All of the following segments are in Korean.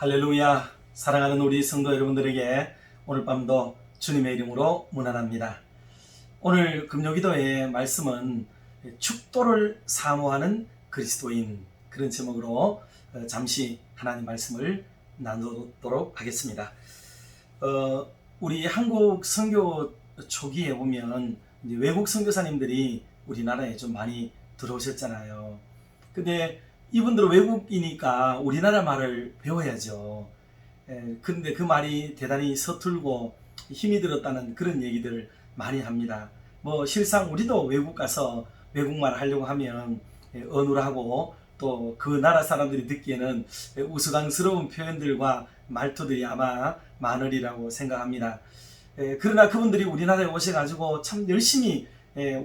할렐루야. 사랑하는 우리 성도 여러분들에게 오늘 밤도 주님의 이름으로 문안합니다. 오늘 금요기도의 말씀은 축도를 사모하는 그리스도인, 그런 제목으로 잠시 하나님 말씀을 나누도록 하겠습니다. 우리 한국 선교 초기에 보면 이제 외국 선교사님들이 우리나라에 좀 많이 들어오셨잖아요. 근데 이분들은 외국이니까 우리나라 말을 배워야죠. 근데 그 말이 대단히 서툴고 힘이 들었다는 그런 얘기들을 많이 합니다. 실상 우리도 외국 가서 외국말 하려고 하면 어눌하고 또 그 나라 사람들이 듣기에는 우스꽝스러운 표현들과 말투들이 아마 많으리라고 생각합니다. 그러나 그분들이 우리나라에 오셔가지고 참 열심히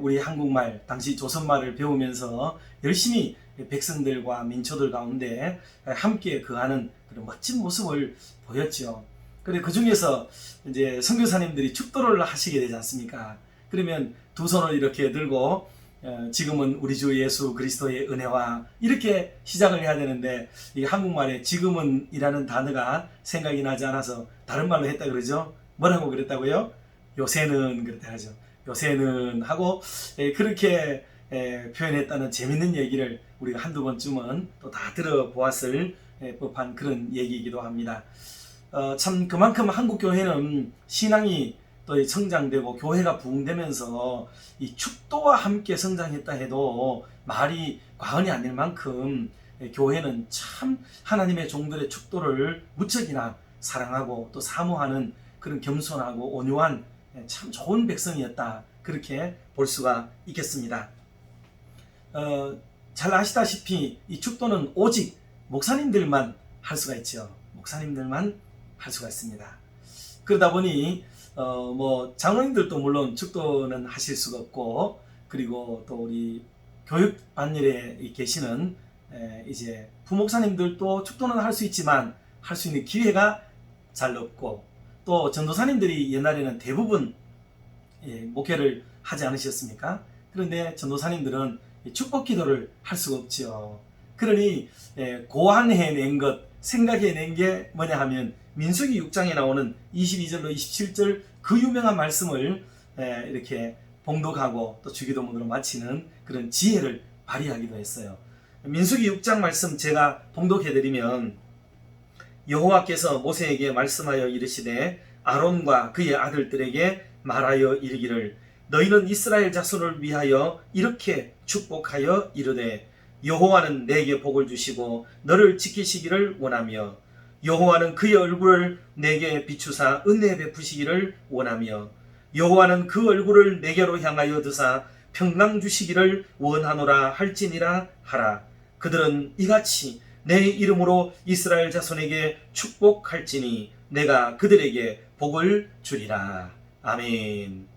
우리 한국말, 당시 조선말을 배우면서 열심히 백성들과 민초들 가운데 함께 거하는 그런 멋진 모습을 보였죠. 그래 그 중에서 이제 선교사님들이 축도를 하시게 되지 않습니까? 그러면 두 손을 이렇게 들고 지금은 우리 주 예수 그리스도의 은혜와 이렇게 시작을 해야 되는데 이 한국말에 지금은 이라는 단어가 생각이 나지 않아서 다른 말로 했다 그러죠. 뭐라고 그랬다고요? 요새는 그랬다 하죠. 요새는 하고 그렇게 표현했다는 재밌는 얘기를 우리가 한두 번쯤은 또 다 들어보았을 법한 그런 얘기이기도 합니다. 참 그만큼 한국 교회는 신앙이 또 성장되고 교회가 부흥되면서 이 축도와 함께 성장했다 해도 말이 과언이 아닐 만큼 교회는 참 하나님의 종들의 축도를 무척이나 사랑하고 또 사모하는 그런 겸손하고 온유한 참 좋은 백성이었다, 그렇게 볼 수가 있겠습니다. 잘 아시다시피 이 축도는 오직 목사님들만 할 수가 있죠. 목사님들만 할 수가 있습니다. 그러다 보니 장로님들도 물론 축도는 하실 수가 없고, 그리고 또 우리 교육반일에 계시는 이제 부목사님들도 축도는 할 수 있지만 할 수 있는 기회가 잘 없고, 또 전도사님들이 옛날에는 대부분 목회를 하지 않으셨습니까? 그런데 전도사님들은 축복 기도를 할 수가 없죠. 그러니 고안해낸 것, 생각해낸 게 뭐냐 하면 민수기 6장에 나오는 22절로 27절 그 유명한 말씀을 이렇게 봉독하고 또 주기도문으로 마치는 그런 지혜를 발휘하기도 했어요. 민수기 6장 말씀 제가 봉독해드리면, 여호와께서 모세에게 말씀하여 이르시되 아론과 그의 아들들에게 말하여 이르기를, 너희는 이스라엘 자손을 위하여 이렇게 축복하여 이르되, 여호와는 내게 복을 주시고 너를 지키시기를 원하며, 여호와는 그의 얼굴을 내게 비추사 은혜 베푸시기를 원하며, 여호와는 그 얼굴을 내게로 향하여 드사 평강 주시기를 원하노라 할지니라 하라. 그들은 이같이 내 이름으로 이스라엘 자손에게 축복할지니 내가 그들에게 복을 주리라. 아멘.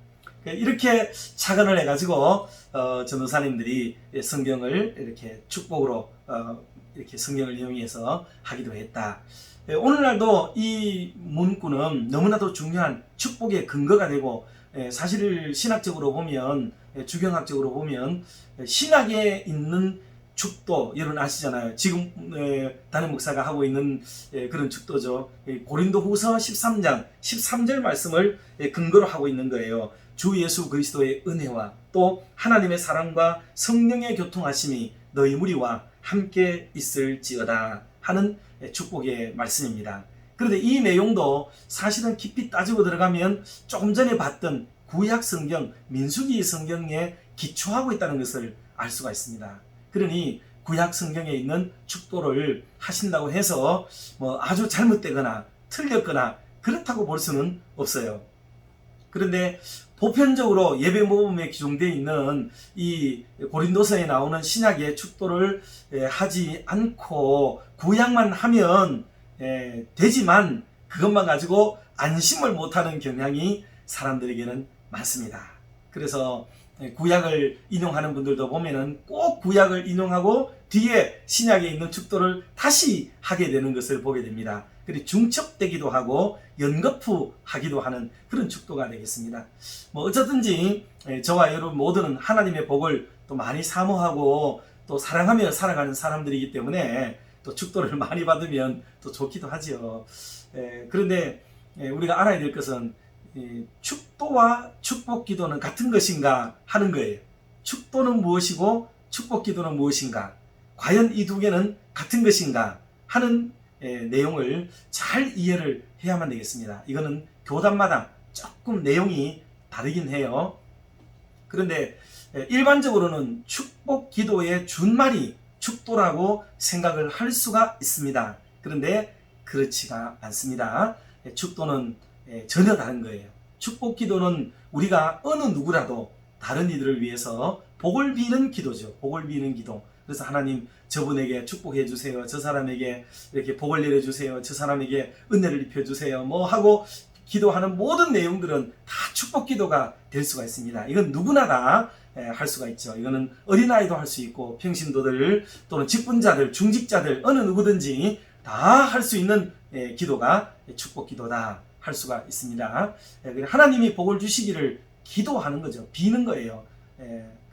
이렇게 착안을 해가지고 전도사님들이 성경을 이렇게 축복으로 이렇게 성경을 이용해서 하기도 했다. 오늘날도 이 문구는 너무나도 중요한 축복의 근거가 되고, 사실 신학적으로 보면, 주경학적으로 보면 신학에 있는 축도, 여러분 아시잖아요. 지금 담임 목사가 하고 있는 그런 축도죠. 고린도후서 13장 13절 말씀을 근거로 하고 있는 거예요. 주 예수 그리스도의 은혜와 또 하나님의 사랑과 성령의 교통하심이 너희 무리와 함께 있을지어다 하는 축복의 말씀입니다. 그런데 이 내용도 사실은 깊이 따지고 들어가면 조금 전에 봤던 구약 성경, 민수기 성경에 기초하고 있다는 것을 알 수가 있습니다. 그러니 구약 성경에 있는 축도를 하신다고 해서 아주 잘못되거나 틀렸거나 그렇다고 볼 수는 없어요. 그런데 보편적으로 예배 모범에 기존되어 있는 이 고린도서에 나오는 신약의 축도를 하지 않고 구약만 하면 되지만 그것만 가지고 안심을 못하는 경향이 사람들에게는 많습니다. 그래서 구약을 인용하는 분들도 보면은 꼭 구약을 인용하고 뒤에 신약에 있는 축도를 다시 하게 되는 것을 보게 됩니다. 그리고 중첩되기도 하고 연거푸하기도 하는 그런 축도가 되겠습니다. 어쩌든지 저와 여러분 모두는 하나님의 복을 또 많이 사모하고 또 사랑하며 살아가는 사람들이기 때문에 또 축도를 많이 받으면 또 좋기도 하지요. 그런데 우리가 알아야 될 것은 축도와 축복기도는 같은 것인가 하는 거예요. 축도는 무엇이고 축복기도는 무엇인가? 과연 이 두 개는 같은 것인가 하는 내용을 잘 이해를 해야만 되겠습니다. 이거는 교단마다 조금 내용이 다르긴 해요. 그런데 일반적으로는 축복기도의 준말이 축도라고 생각을 할 수가 있습니다. 그런데 그렇지가 않습니다. 축도는 전혀 다른 거예요. 축복기도는 우리가 어느 누구라도 다른 이들을 위해서 복을 비는 기도죠. 복을 비는 기도. 그래서 하나님 저분에게 축복해 주세요. 저 사람에게 이렇게 복을 내려주세요. 저 사람에게 은혜를 입혀주세요. 뭐 하고 기도하는 모든 내용들은 다 축복 기도가 될 수가 있습니다. 이건 누구나 다 할 수가 있죠. 이거는 어린아이도 할 수 있고 평신도들 또는 직분자들, 중직자들 어느 누구든지 다 할 수 있는 기도가 축복 기도다 할 수가 있습니다. 하나님이 복을 주시기를 기도하는 거죠. 비는 거예요.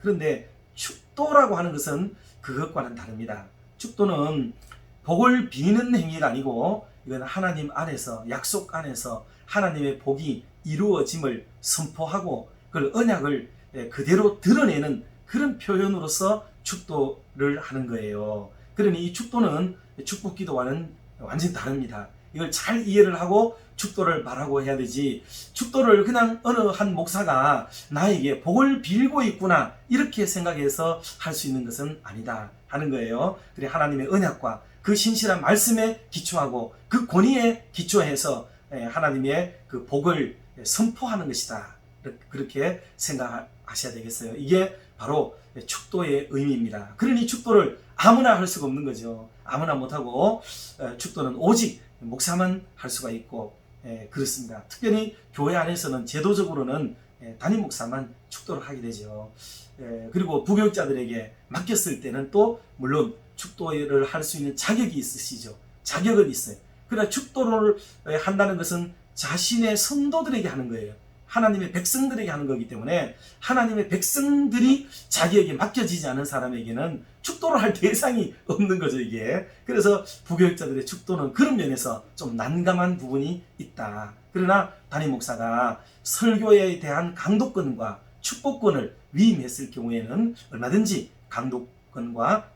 그런데 축도라고 하는 것은 그것과는 다릅니다. 축도는 복을 비는 행위가 아니고 이건 하나님 안에서 약속 안에서 하나님의 복이 이루어짐을 선포하고 그 언약을 그대로 드러내는 그런 표현으로서 축도를 하는 거예요. 그러니 이 축도는 축복 기도와는 완전히 다릅니다. 이걸 잘 이해를 하고 축도를 말하고 해야 되지, 축도를 그냥 어느 한 목사가 나에게 복을 빌고 있구나 이렇게 생각해서 할 수 있는 것은 아니다 하는 거예요. 그래 하나님의 언약과 그 신실한 말씀에 기초하고 그 권위에 기초해서 하나님의 그 복을 선포하는 것이다. 그렇게 생각하셔야 되겠어요. 이게 바로 축도의 의미입니다. 그러니 축도를 아무나 할 수가 없는 거죠. 아무나 못하고 축도는 오직 목사만 할 수가 있고 그렇습니다. 특별히 교회 안에서는 제도적으로는 담임 목사만 축도를 하게 되죠. 그리고 부교육자들에게 맡겼을 때는 또 물론 축도를 할 수 있는 자격이 있으시죠. 자격은 있어요. 그러나 축도를 한다는 것은 자신의 성도들에게 하는 거예요. 하나님의 백성들에게 하는 거기 때문에 하나님의 백성들이 자기에게 맡겨지지 않은 사람에게는 축도를 할 대상이 없는 거죠, 이게. 그래서 부교육자들의 축도는 그런 면에서 좀 난감한 부분이 있다. 그러나 담임 목사가 설교에 대한 강도권과 축복권을 위임했을 경우에는 얼마든지 강도권과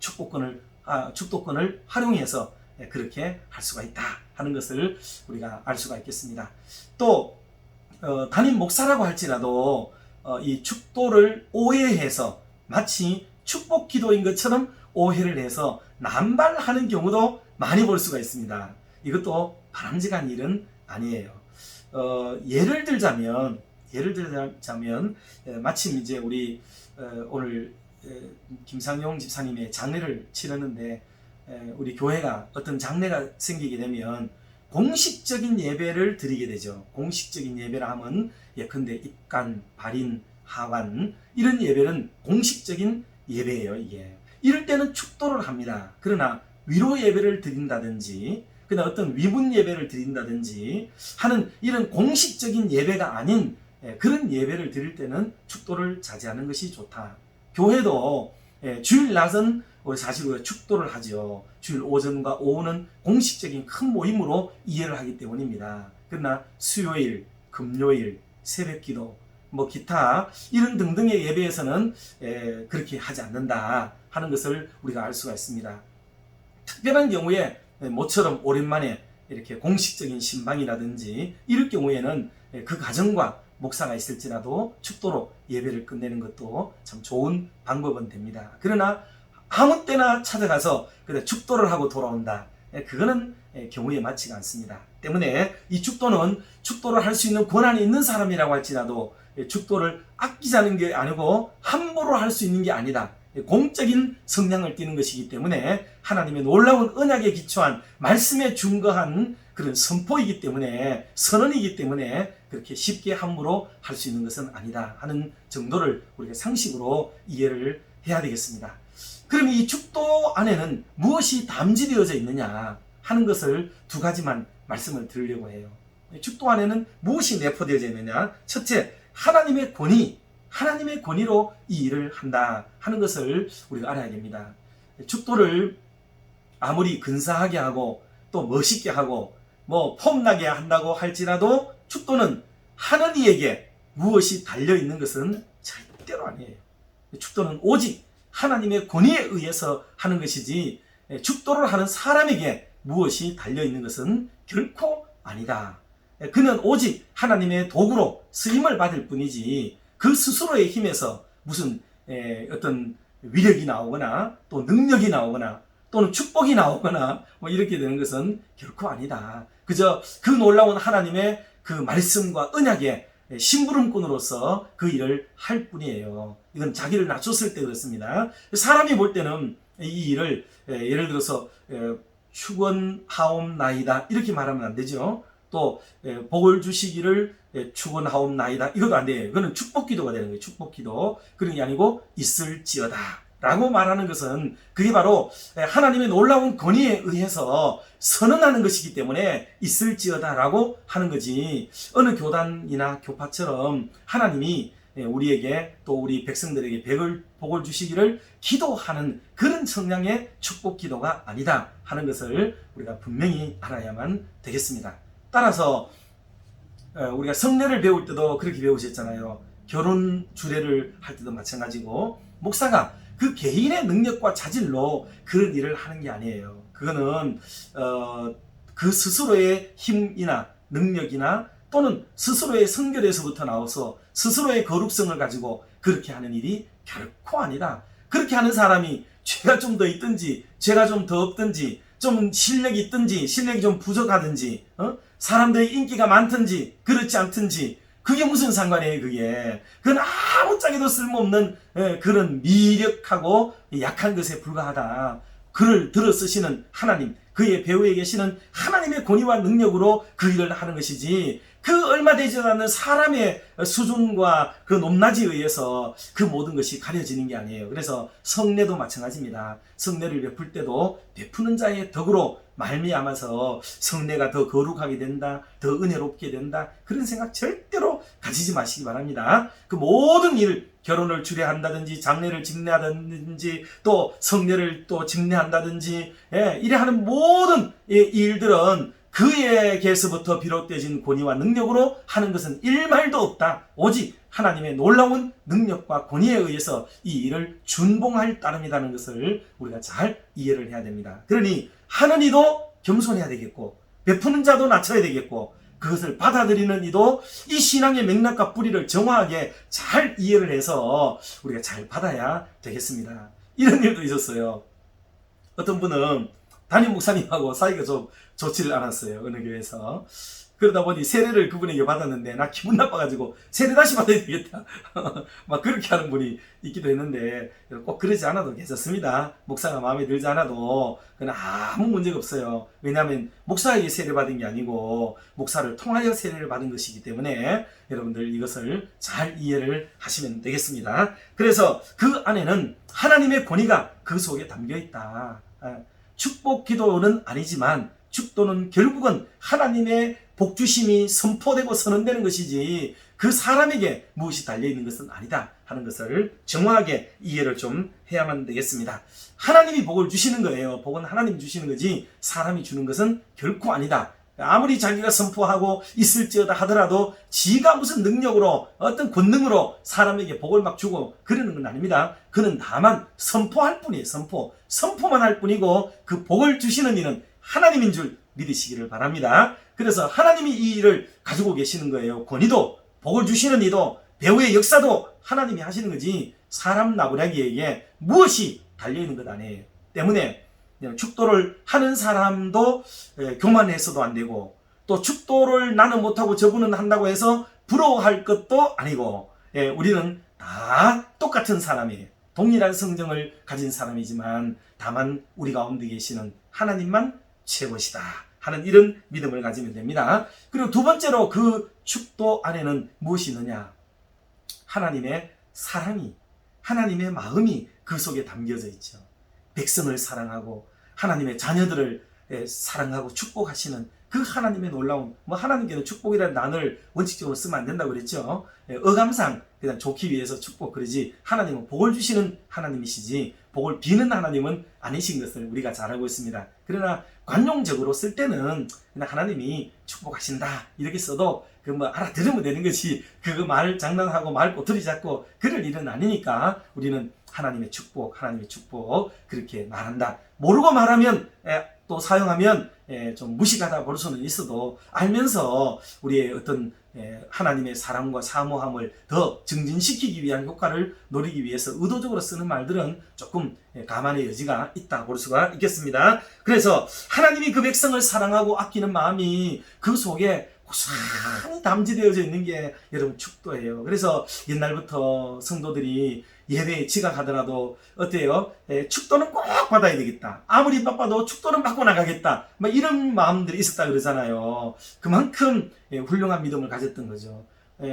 축도권을 활용해서 그렇게 할 수가 있다 하는 것을 우리가 알 수가 있겠습니다. 또 담임 목사라고 할지라도 이 축도를 오해해서 마치 축복 기도인 것처럼 오해를 해서 남발하는 경우도 많이 볼 수가 있습니다. 이것도 바람직한 일은 아니에요. 예를 들자면 마침 이제 우리 오늘 김상용 집사님의 장례를 치르는데 우리 교회가 어떤 장례가 생기게 되면 공식적인 예배를 드리게 되죠. 공식적인 예배라 하면 예컨대 입간, 발인, 하관 이런 예배는 공식적인 예배예요. 이게 이럴 때는 축도를 합니다. 그러나 위로 예배를 드린다든지 그냥 어떤 위문 예배를 드린다든지 하는 이런 공식적인 예배가 아닌 그런 예배를 드릴 때는 축도를 자제하는 것이 좋다. 교회도 주일 낮은 사실 우리가 축도를 하죠. 주일 오전과 오후는 공식적인 큰 모임으로 이해를 하기 때문입니다. 그러나 수요일, 금요일, 새벽기도, 기타 이런 등등의 예배에서는 그렇게 하지 않는다 하는 것을 우리가 알 수가 있습니다. 특별한 경우에 모처럼 오랜만에 이렇게 공식적인 신방이라든지 이럴 경우에는 그 가정과 목사가 있을지라도 축도로 예배를 끝내는 것도 참 좋은 방법은 됩니다. 그러나 아무 때나 찾아가서 축도를 하고 돌아온다. 그거는 경우에 맞지가 않습니다. 때문에 이 축도는 축도를 할 수 있는 권한이 있는 사람이라고 할지라도 축도를 아끼자는 게 아니고 함부로 할 수 있는 게 아니다. 공적인 성량을 띠는 것이기 때문에 하나님의 놀라운 언약에 기초한 말씀에 준거한 그런 선포이기 때문에 선언이기 때문에 그렇게 쉽게 함부로 할 수 있는 것은 아니다 하는 정도를 우리가 상식으로 이해를 해야 되겠습니다. 그럼 이 축도 안에는 무엇이 담지되어져 있느냐 하는 것을 두 가지만 말씀을 드리려고 해요. 축도 안에는 무엇이 내포되어져 있느냐? 첫째, 하나님의 권위로 이 일을 한다 하는 것을 우리가 알아야 됩니다. 축도를 아무리 근사하게 하고 또 멋있게 하고 뭐 폼나게 한다고 할지라도 축도는 하는 이에게 무엇이 달려있는 것은 절대로 아니에요. 축도는 오직 하나님의 권위에 의해서 하는 것이지 축도를 하는 사람에게 무엇이 달려있는 것은 결코 아니다. 그는 오직 하나님의 도구로 쓰임을 받을 뿐이지 그 스스로의 힘에서 무슨 어떤 위력이 나오거나 또 능력이 나오거나 또는 축복이 나오거나 뭐 이렇게 되는 것은 결코 아니다. 그저 그 놀라운 하나님의 그 말씀과 언약의 심부름꾼으로서 그 일을 할 뿐이에요. 이건 자기를 낮췄을 때 그렇습니다. 사람이 볼 때는 이 일을 예를 들어서 축원하옵나이다 이렇게 말하면 안 되죠. 또 복을 주시기를 축원하옵나이다 이것도 안 돼요. 그거는 축복기도가 되는 거예요. 축복기도. 그런 게 아니고 있을지어다 라고 말하는 것은 그게 바로 하나님의 놀라운 권위에 의해서 선언하는 것이기 때문에 있을지어다 라고 하는 거지, 어느 교단이나 교파처럼 하나님이 우리에게 또 우리 백성들에게 복을 주시기를 기도하는 그런 성향의 축복 기도가 아니다 하는 것을 우리가 분명히 알아야만 되겠습니다. 따라서 우리가 성례를 배울 때도 그렇게 배우셨잖아요. 결혼 주례를 할 때도 마찬가지고 목사가 그 개인의 능력과 자질로 그런 일을 하는 게 아니에요. 그거는 그 스스로의 힘이나 능력이나 또는 스스로의 성결에서부터 나와서 스스로의 거룩성을 가지고 그렇게 하는 일이 결코 아니다. 그렇게 하는 사람이 죄가 좀 더 있든지 죄가 좀 더 없든지 좀 실력이 있든지 실력이 좀 부족하든지 사람들의 인기가 많든지 그렇지 않든지 그게 무슨 상관이에요. 그건 아무짝에도 쓸모없는 그런 미력하고 약한 것에 불과하다. 그를 들어 쓰시는 하나님, 그의 배후에 계시는 하나님의 권위와 능력으로 그 일을 하는 것이지, 그 얼마 되지 않는 사람의 수준과 그 높낮이에 의해서 그 모든 것이 가려지는 게 아니에요. 그래서 성례도 마찬가지입니다. 성례를 베풀 때도 베푸는 자의 덕으로 말미암아서 성례가 더 거룩하게 된다, 더 은혜롭게 된다, 그런 생각 절대로 가지지 마시기 바랍니다. 그 모든 일, 결혼을 주례한다든지 장례를 직례하든지 또 성례를 또 직례한다든지 이래 하는 모든 일들은 그에게서부터 비롯되진 권위와 능력으로 하는 것은 일말도 없다. 오직 하나님의 놀라운 능력과 권위에 의해서 이 일을 준봉할 따름이라는 것을 우리가 잘 이해를 해야 됩니다. 그러니 하는 이도 겸손해야 되겠고 베푸는 자도 낮춰야 되겠고 그것을 받아들이는 이도 이 신앙의 맥락과 뿌리를 정확하게 잘 이해를 해서 우리가 잘 받아야 되겠습니다. 이런 일도 있었어요. 어떤 분은 담임 목사님하고 사이가 좀 좋지를 않았어요. 어느 교회에서. 그러다 보니 세례를 그분에게 받았는데 나 기분 나빠가지고 세례 다시 받아야 되겠다 막 그렇게 하는 분이 있기도 했는데 꼭 그러지 않아도 괜찮습니다. 목사가 마음에 들지 않아도 그건 아무 문제가 없어요. 왜냐하면 목사에게 세례 받은 게 아니고 목사를 통하여 세례를 받은 것이기 때문에 여러분들 이것을 잘 이해를 하시면 되겠습니다. 그래서 그 안에는 하나님의 권위가 그 속에 담겨 있다. 축복 기도는 아니지만 축도는 결국은 하나님의 복주심이 선포되고 선언되는 것이지 그 사람에게 무엇이 달려있는 것은 아니다 하는 것을 정확하게 이해를 좀 해야만 되겠습니다. 하나님이 복을 주시는 거예요. 복은 하나님이 주시는 거지 사람이 주는 것은 결코 아니다. 아무리 자기가 선포하고 있을지어다 하더라도 지가 무슨 능력으로 어떤 권능으로 사람에게 복을 막 주고 그러는 건 아닙니다. 그는 다만 선포할 뿐이에요. 선포만 할 뿐이고 그 복을 주시는 이는 하나님인 줄 믿으시기를 바랍니다. 그래서 하나님이 이 일을 가지고 계시는 거예요. 권위도 복을 주시는 이도 배후의 역사도 하나님이 하시는 거지 사람 나부라기에게 무엇이 달려있는 것 아니에요. 때문에 축도를 하는 사람도 교만해서도 안 되고 또 축도를 나는 못하고 저분은 한다고 해서 부러워할 것도 아니고 우리는 다 똑같은 사람이에요. 동일한 성정을 가진 사람이지만 다만 우리 가운데 계시는 하나님만 최고시다 하는 이런 믿음을 가지면 됩니다. 그리고 두 번째로 그 축도 안에는 무엇이 있느냐? 하나님의 사랑이, 하나님의 마음이 그 속에 담겨져 있죠. 백성을 사랑하고 하나님의 자녀들을 사랑하고 축복하시는 그 하나님의 놀라운, 하나님께는 축복이라는 단어를 원칙적으로 쓰면 안 된다고 그랬죠. 어감상 그냥 좋기 위해서 축복 그러지, 하나님은 복을 주시는 하나님이시지 복을 비는 하나님은 아니신 것을 우리가 잘 알고 있습니다. 그러나 관용적으로 쓸 때는 그냥 하나님이 축복하신다 이렇게 써도 알아들으면 되는 것이, 그거 말 장난하고 말 꼬투리 잡고 그럴 일은 아니니까 우리는 하나님의 축복 그렇게 말한다. 모르고 말하면 또 사용하면 좀 무식하다 볼 수는 있어도, 알면서 우리의 어떤 하나님의 사랑과 사모함을 더 증진시키기 위한 효과를 노리기 위해서 의도적으로 쓰는 말들은 조금 감안의 여지가 있다 볼 수가 있겠습니다. 그래서 하나님이 그 백성을 사랑하고 아끼는 마음이 그 속에 고스란히 담지되어져 있는 게 여러분 축도예요. 그래서 옛날부터 성도들이 예배에 지각하더라도 어때요? 축도는 꼭 받아야 되겠다. 아무리 바빠도 축도는 받고 나가겠다. 이런 마음들이 있었다 그러잖아요. 그만큼 훌륭한 믿음을 가졌던 거죠.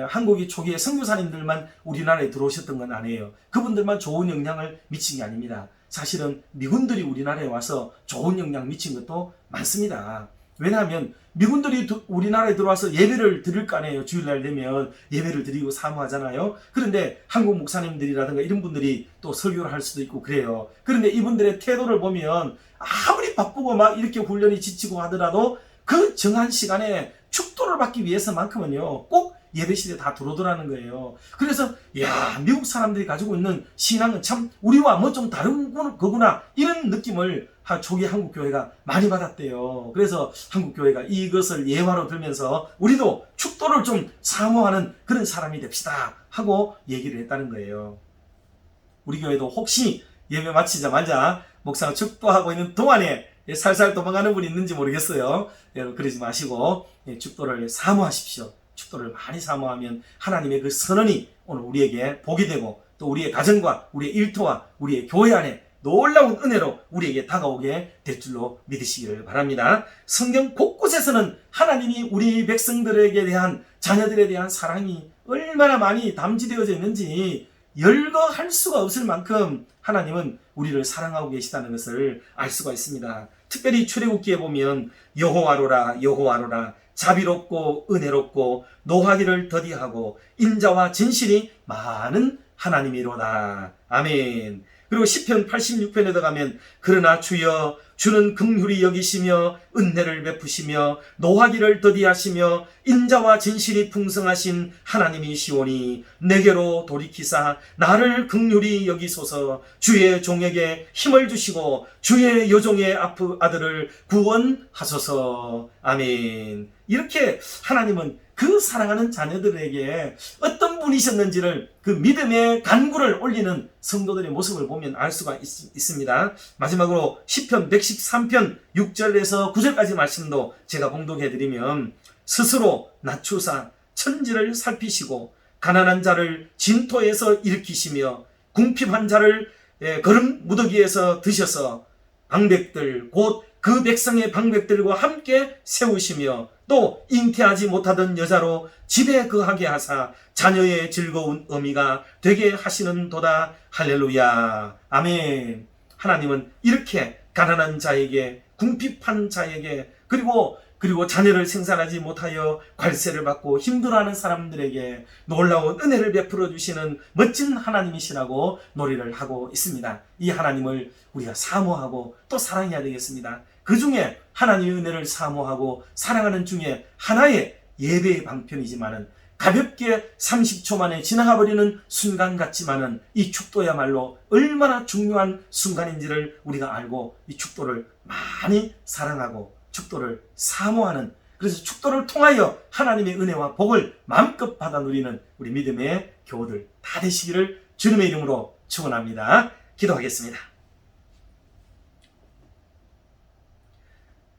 한국이 초기에 선교사님들만 우리나라에 들어오셨던 건 아니에요. 그분들만 좋은 영향을 미친 게 아닙니다. 사실은 미군들이 우리나라에 와서 좋은 영향 미친 것도 많습니다. 왜냐하면 미군들이 우리나라에 들어와서 예배를 드릴 거 아니에요. 주일날 되면 예배를 드리고 사모하잖아요. 그런데 한국 목사님들이라든가 이런 분들이 또 설교를 할 수도 있고 그래요. 그런데 이분들의 태도를 보면 아무리 바쁘고 이렇게 훈련이 지치고 하더라도 그 정한 시간에 축도를 받기 위해서만큼은요 꼭 예배실에 다 들어오더라는 거예요. 그래서 미국 사람들이 가지고 있는 신앙은 참 우리와 좀 다른 거구나, 이런 느낌을 초기 한국 교회가 많이 받았대요. 그래서 한국 교회가 이것을 예화로 들면서 우리도 축도를 좀 사모하는 그런 사람이 됩시다 하고 얘기를 했다는 거예요. 우리 교회도 혹시 예배 마치자마자 목사가 축도하고 있는 동안에 살살 도망가는 분이 있는지 모르겠어요. 여러분 그러지 마시고 축도를 사모하십시오. 축도를 많이 사모하면 하나님의 그 선언이 오늘 우리에게 복이 되고, 또 우리의 가정과 우리의 일터와 우리의 교회 안에 놀라운 은혜로 우리에게 다가오게 될 줄로 믿으시기를 바랍니다. 성경 곳곳에서는 하나님이 우리 백성들에게 대한, 자녀들에 대한 사랑이 얼마나 많이 담지되어져 있는지 열거할 수가 없을 만큼 하나님은 우리를 사랑하고 계시다는 것을 알 수가 있습니다. 특별히 출애굽기에 보면 여호와로라 여호와로라 자비롭고 은혜롭고 노하기를 더디하고 인자와 진실이 많은 하나님이로다. 아멘. 그리고 시편 86편에 가면 그러나 주여 주는 긍휼히 여기시며 은혜를 베푸시며 노하기를 더디하시며 인자와 진실이 풍성하신 하나님이시오니 내게로 돌이키사 나를 긍휼히 여기소서. 주의 종에게 힘을 주시고 주의 여종의 아들을 구원하소서. 아멘. 이렇게 하나님은 그 사랑하는 자녀들에게 어떤 분이셨는지를 그 믿음의 간구를 올리는 성도들의 모습을 보면 알 수가 있습니다. 마지막으로 시편 113편 6절에서 9절까지 말씀도 제가 봉독해드리면, 스스로 낮추사 천지를 살피시고 가난한 자를 진토에서 일으키시며 궁핍한 자를 거름 무더기에서 드셔서 방백들 곧 그 백성의 방백들과 함께 세우시며 또 잉태하지 못하던 여자로 집에 거하게 하사 자녀의 즐거운 어미가 되게 하시는도다. 할렐루야. 아멘. 하나님은 이렇게 가난한 자에게, 궁핍한 자에게, 그리고 자녀를 생산하지 못하여 괄세를 받고 힘들어하는 사람들에게 놀라운 은혜를 베풀어 주시는 멋진 하나님이시라고 노래를 하고 있습니다. 이 하나님을 우리가 사모하고 또 사랑해야 되겠습니다. 그 중에 하나님의 은혜를 사모하고 사랑하는 중에 하나의 예배의 방편이지만은 가볍게 30초 만에 지나가 버리는 순간 같지만은 이 축도야말로 얼마나 중요한 순간인지를 우리가 알고 이 축도를 많이 사랑하고 축도를 사모하는, 그래서 축도를 통하여 하나님의 은혜와 복을 마음껏 받아 누리는 우리 믿음의 교우들 다 되시기를 주님의 이름으로 축원합니다. 기도하겠습니다.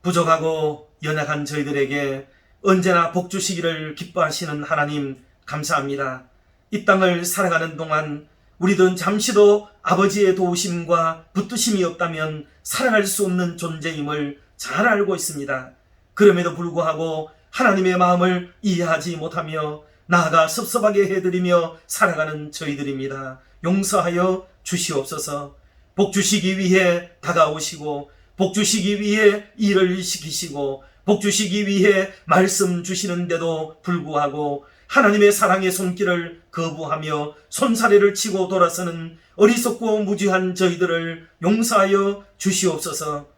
부족하고 연약한 저희들에게 언제나 복 주시기를 기뻐하시는 하나님 감사합니다. 이 땅을 살아가는 동안 우리들은 잠시도 아버지의 도우심과 붙드심이 없다면 살아갈 수 없는 존재임을 잘 알고 있습니다. 그럼에도 불구하고 하나님의 마음을 이해하지 못하며 나아가 섭섭하게 해드리며 살아가는 저희들입니다. 용서하여 주시옵소서. 복 주시기 위해 다가오시고 복 주시기 위해 일을 시키시고 복 주시기 위해 말씀 주시는데도 불구하고 하나님의 사랑의 손길을 거부하며 손사래를 치고 돌아서는 어리석고 무지한 저희들을 용서하여 주시옵소서.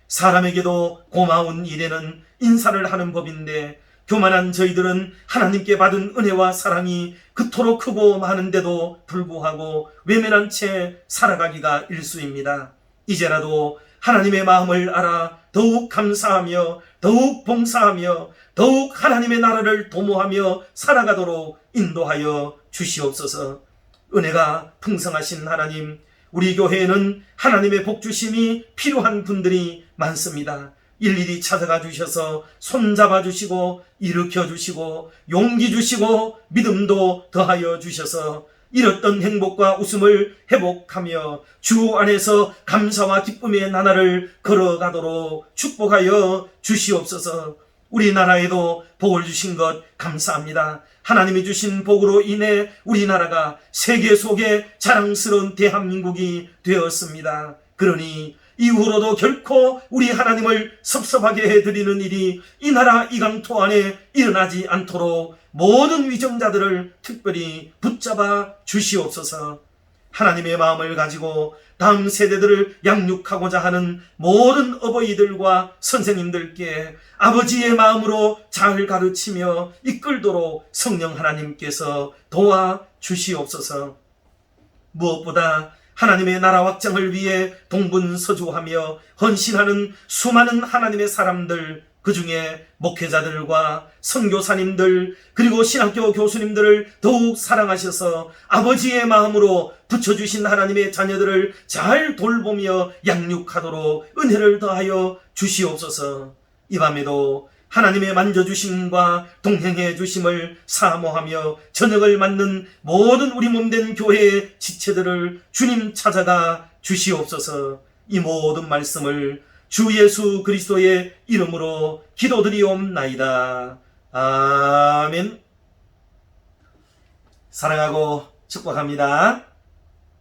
사람에게도 고마운 일에는 인사를 하는 법인데 교만한 저희들은 하나님께 받은 은혜와 사랑이 그토록 크고 많은데도 불구하고 외면한 채 살아가기가 일쑤입니다. 이제라도 하나님의 마음을 알아 더욱 감사하며 더욱 봉사하며 더욱 하나님의 나라를 도모하며 살아가도록 인도하여 주시옵소서. 은혜가 풍성하신 하나님, 우리 교회에는 하나님의 복주심이 필요한 분들이 많습니다. 일일이 찾아가 주셔서 손잡아 주시고 일으켜 주시고 용기 주시고 믿음도 더하여 주셔서 잃었던 행복과 웃음을 회복하며 주 안에서 감사와 기쁨의 나날을 걸어가도록 축복하여 주시옵소서. 우리나라에도 복을 주신 것 감사합니다. 하나님이 주신 복으로 인해 우리나라가 세계 속에 자랑스러운 대한민국이 되었습니다. 그러니 이후로도 결코 우리 하나님을 섭섭하게 해드리는 일이 이 나라 이 강토 안에 일어나지 않도록 모든 위정자들을 특별히 붙잡아 주시옵소서. 하나님의 마음을 가지고 다음 세대들을 양육하고자 하는 모든 어버이들과 선생님들께 아버지의 마음으로 잘 가르치며 이끌도록 성령 하나님께서 도와 주시옵소서. 무엇보다 하나님의 나라 확장을 위해 동분서주하며 헌신하는 수많은 하나님의 사람들, 그 중에 목회자들과 선교사님들 그리고 신학교 교수님들을 더욱 사랑하셔서 아버지의 마음으로 붙여주신 하나님의 자녀들을 잘 돌보며 양육하도록 은혜를 더하여 주시옵소서. 이 밤에도 하나님의 만져주심과 동행해 주심을 사모하며 저녁을 맞는 모든 우리 몸된 교회의 지체들을 주님 찾아가 주시옵소서. 이 모든 말씀을 주 예수 그리스도의 이름으로 기도드리옵나이다. 아멘. 사랑하고 축복합니다.